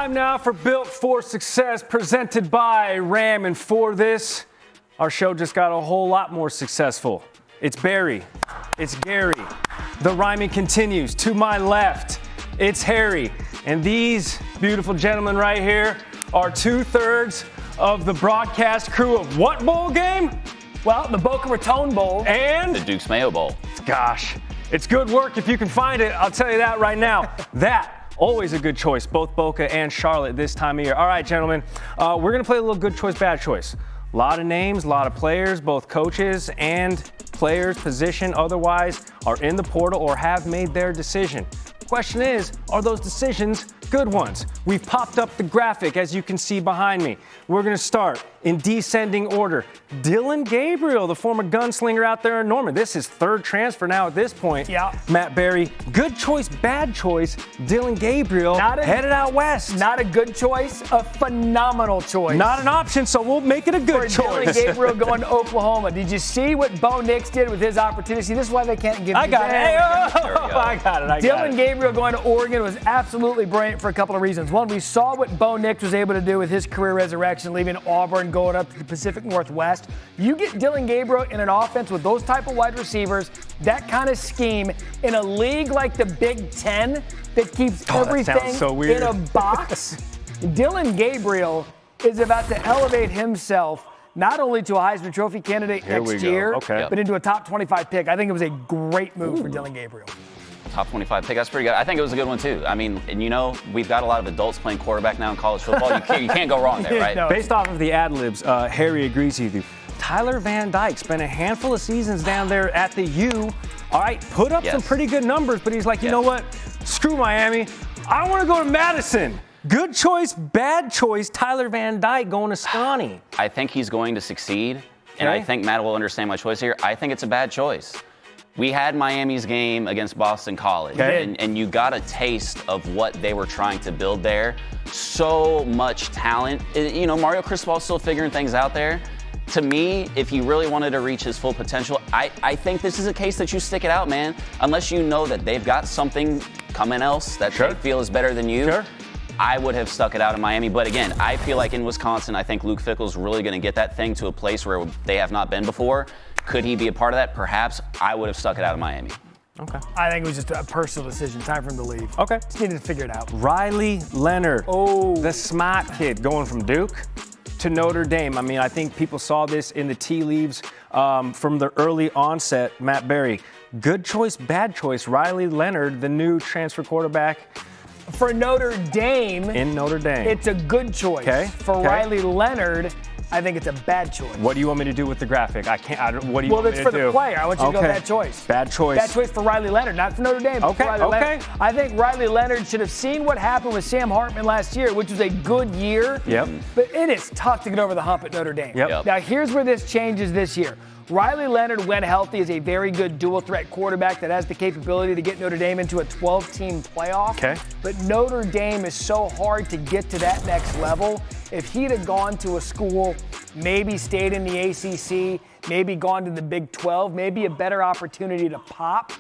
Time now for Built for Success, presented by Ram. And for this, our show just got a whole lot more successful. It's Barrie. It's Gary. The rhyming continues. To my left, it's Harry. And these beautiful gentlemen right here are 2/3 of the broadcast crew of what bowl game? Well, the Boca Raton Bowl. And the Duke's Mayo Bowl. Gosh, it's good work if you can find it. I'll tell you that right now. Always a good choice, both Boca and Charlotte this time of year. All right, gentlemen, we're going to play a little good choice, bad choice. A lot of names, a lot of players, both coaches and players, position, otherwise, are in the portal or have made their decision. Question is, are those decisions good ones? We've popped up the graphic, as you can see behind me. We're going to start in descending order. Dillon Gabriel, the former gunslinger out there in Norman. This is third transfer now at this point. Yeah. Matt Barrie, good choice, bad choice. Dillon Gabriel headed out west. Not a good choice, a phenomenal choice. Not an option, so we'll make it a good choice. Dillon Gabriel going to Oklahoma. Did you see what Bo Nix did with his opportunity? See, this is why they can't give I got it. Dillon Gabriel going to Oregon was absolutely brilliant for a couple of reasons. One, we saw what Bo Nix was able to do with his career resurrection, leaving Auburn, going up to the Pacific Northwest. You get Dillon Gabriel in an offense with those type of wide receivers, that kind of scheme, in a league like the Big Ten that keeps everything in a box. Dillon Gabriel is about to elevate himself not only to a Heisman Trophy candidate next year, but into a top 25 pick. I think it was a great move for Dillon Gabriel. Top 25 pick, that's pretty good. I think it was a good one too. I mean, and you know, we've got a lot of adults playing quarterback now in college football. You can't go wrong there, right? No. Based off of the ad-libs, Harry agrees with you. Tyler Van Dyke spent a handful of seasons down there at the U. All right, put up some pretty good numbers, but he's like, you know what? Screw Miami. I want to go to Madison. Good choice, bad choice. Tyler Van Dyke going to Scotty. I think he's going to succeed, and I think Matt will understand my choice here. I think it's a bad choice. We had Miami's game against Boston College, and you got a taste of what they were trying to build there. So much talent. You know, Mario Cristobal's still figuring things out there. To me, if he really wanted to reach his full potential, I think this is a case that you stick it out, man. Unless you know that they've got something coming else that they feel is better than you. I would have stuck it out in Miami. But again, I feel like in Wisconsin, I think Luke Fickell's really going to get that thing to a place where they have not been before. Could he be a part of that? Perhaps. I would have stuck it out in Miami. Okay. I think it was just a personal decision. Time for him to leave. Okay. Just needed to figure it out. Riley Leonard. The smart kid going from Duke to Notre Dame. I mean, I think people saw this in the tea leaves from the early onset. Matt Barrie, good choice, bad choice. Riley Leonard, the new transfer quarterback. For Notre Dame. In Notre Dame. It's a good choice. For Riley Leonard, I think it's a bad choice. What do you want me to do with the graphic? What do you want me to do? Well, it's for the player. I want you to go bad choice. Bad choice. Bad choice for Riley Leonard, not for Notre Dame. Okay. I think Riley Leonard should have seen what happened with Sam Hartman last year, which was a good year. But it is tough to get over the hump at Notre Dame. Now, here's where this changes this year. Riley Leonard, when healthy, is a very good dual-threat quarterback that has the capability to get Notre Dame into a 12-team playoff. But Notre Dame is so hard to get to that next level. If he'd have gone to a school, maybe stayed in the ACC, maybe gone to the Big 12, maybe a better opportunity to pop.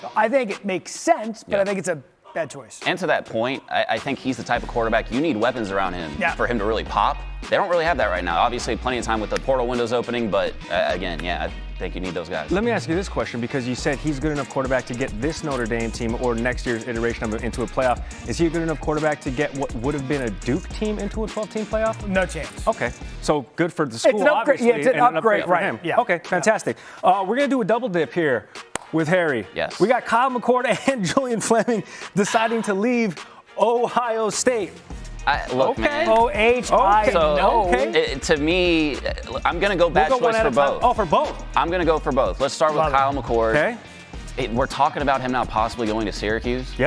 So I think it makes sense, but I think it's a bad choice. And to that point, I think he's the type of quarterback you need weapons around him for him to really pop. They don't really have that right now. Obviously, plenty of time with the portal windows opening, but again, I think you need those guys. Let me ask you this question, because you said he's good enough quarterback to get this Notre Dame team or next year's iteration of it into a playoff. Is he a good enough quarterback to get what would have been a Duke team into a 12-team playoff? No chance. Okay, so good for the school, it's an upgrade, obviously. It's an upgrade, for him. Okay, fantastic. We're going to do a double dip here with Harry. Yes. We got Kylemcord and Julian Fleming deciding to leave Ohio State. Look, man. To me, I'm going to go bad choice for both. Oh, for both? I'm going to go for both. Let's start with Kylemcord. We're talking about him now possibly going to Syracuse.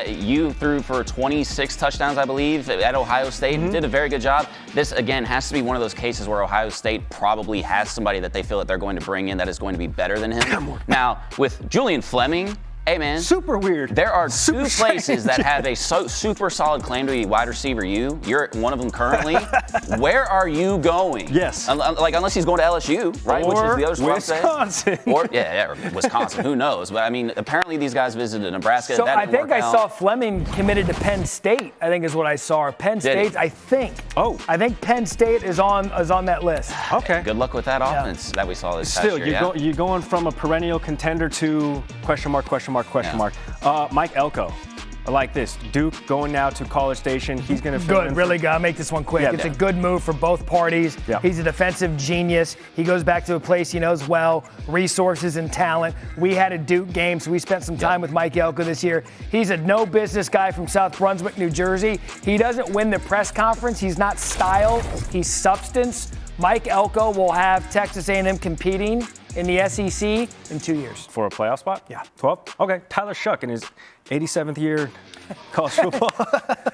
You threw for 26 touchdowns, I believe, at Ohio State. Did a very good job. This, again, has to be one of those cases where Ohio State probably has somebody that they feel that they're going to bring in that is going to be better than him. Now, with Julian Fleming, Hey, man. Super weird. There are two places that have a super solid claim to be wide receiver. You're at one of them currently. Where are you going? Yes. Like, unless he's going to LSU, right? Or which is the other spot. Wisconsin. Or Wisconsin. Who knows? But I mean, apparently these guys visited Nebraska. So that I think I out. saw Fleming committed to Penn State. I think is what I saw. Or Penn State. I think. Oh. I think Penn State is on that list. Okay. Good luck with that offense that we saw this past Still, year. you're going from a perennial contender to question mark. Mike Elko. I like this. Duke going now to College Station. He's going to fill in. Really good. I'll make this one quick. It's a good move for both parties. Yeah. He's a defensive genius. He goes back to a place he knows well, resources and talent. We had a Duke game, so we spent some time with Mike Elko this year. He's a no business guy from South Brunswick, New Jersey. He doesn't win the press conference. He's not style. He's substance. Mike Elko will have Texas A&M competing in the SEC in 2 years. For a playoff spot? Yeah. 12? Okay. Tyler Shuck in his 87th year college football.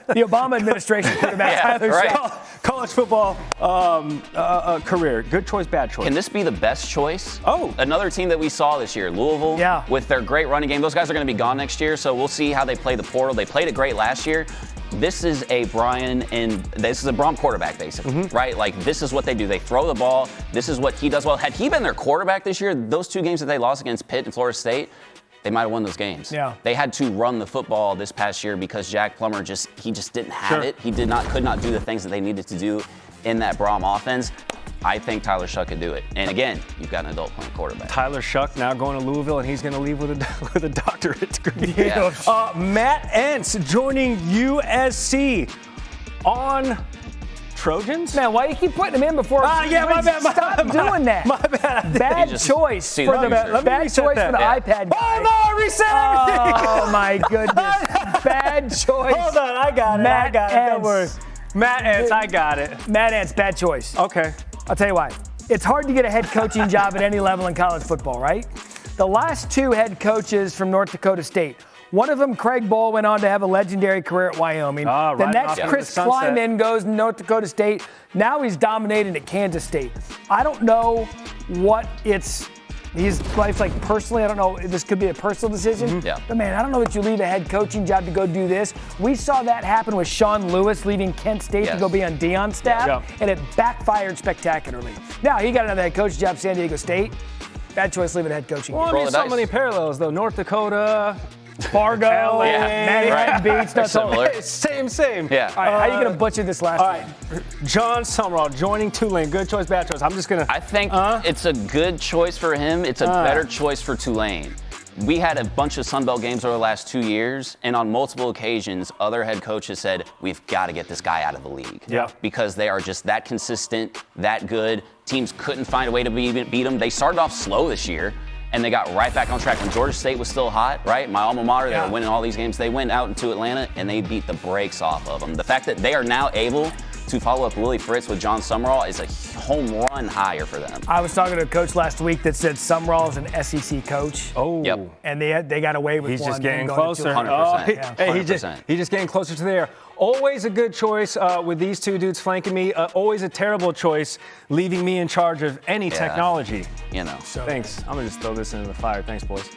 The Obama administration quarterback, Tyler Shuck. College football career. Good choice, bad choice. Can this be the best choice? Oh. Another team that we saw this year, Louisville, with their great running game. Those guys are going to be gone next year, so we'll see how they play the portal. They played it great last year. This is a Brom quarterback, basically, right? Like, this is what they do. They throw the ball. This is what he does well. Had he been their quarterback this year, those two games that they lost against Pitt and Florida State, they might have won those games. Yeah. They had to run the football this past year because Jack Plummer just didn't have it. He could not do the things that they needed to do in that Brom offense. I think Tyler Shuck could do it. And again, you've got an adult playing quarterback. Tyler Shuck now going to Louisville, and he's going to leave with a doctorate degree. Yeah. Matt Entz joining USC on Trojans? Man, why do you keep putting him in before? My bad. Stop doing that. My bad. Bad choice for the iPad guy. Oh, no, reset everything. Oh, my goodness. Bad choice. Hold on, I got it. Don't worry. Matt Entz, I got it. Matt Entz, bad choice. Okay. I'll tell you why. It's hard to get a head coaching job at any level in college football, right? The last two head coaches from North Dakota State, one of them, Craig Bohl, went on to have a legendary career at Wyoming. The next, Chris Kleiman, goes to North Dakota State. Now he's dominating at Kansas State. I don't know what his life like personally. I don't know. This could be a personal decision. But, man, I don't know that you leave a head coaching job to go do this. We saw that happen with Sean Lewis leaving Kent State to go be on Deion's staff, and it backfired spectacularly. Now, he got another head coaching job at San Diego State. Bad choice leaving a head coaching. Well, I mean, so many parallels, though. North Dakota, Fargo, Manhattan Beach, that's all. Same. Yeah. All right, how are you going to butcher this last one? John Summerall joining Tulane. Good choice, bad choice. I'm just going to. I think it's a good choice for him. It's a better choice for Tulane. We had a bunch of Sun Belt games over the last 2 years, and on multiple occasions, other head coaches said, we've got to get this guy out of the league. Yeah. Because they are just that consistent, that good. Teams couldn't find a way to beat them. They started off slow this year, and they got right back on track. When Georgia State was still hot, right? My alma mater, they were winning all these games. They went out into Atlanta, and they beat the brakes off of them. The fact that they are now able to follow up Willie Fritz with John Summerall is a home run hire for them. I was talking to a coach last week that said Summerall is an SEC coach. Oh. Yep. And they got away with He's one. just getting closer. 100%. Hey, he's just getting closer to there. Always a good choice with these two dudes flanking me. Always a terrible choice leaving me in charge of any technology. You know. Thanks. I'm going to just throw this into the fire. Thanks, boys.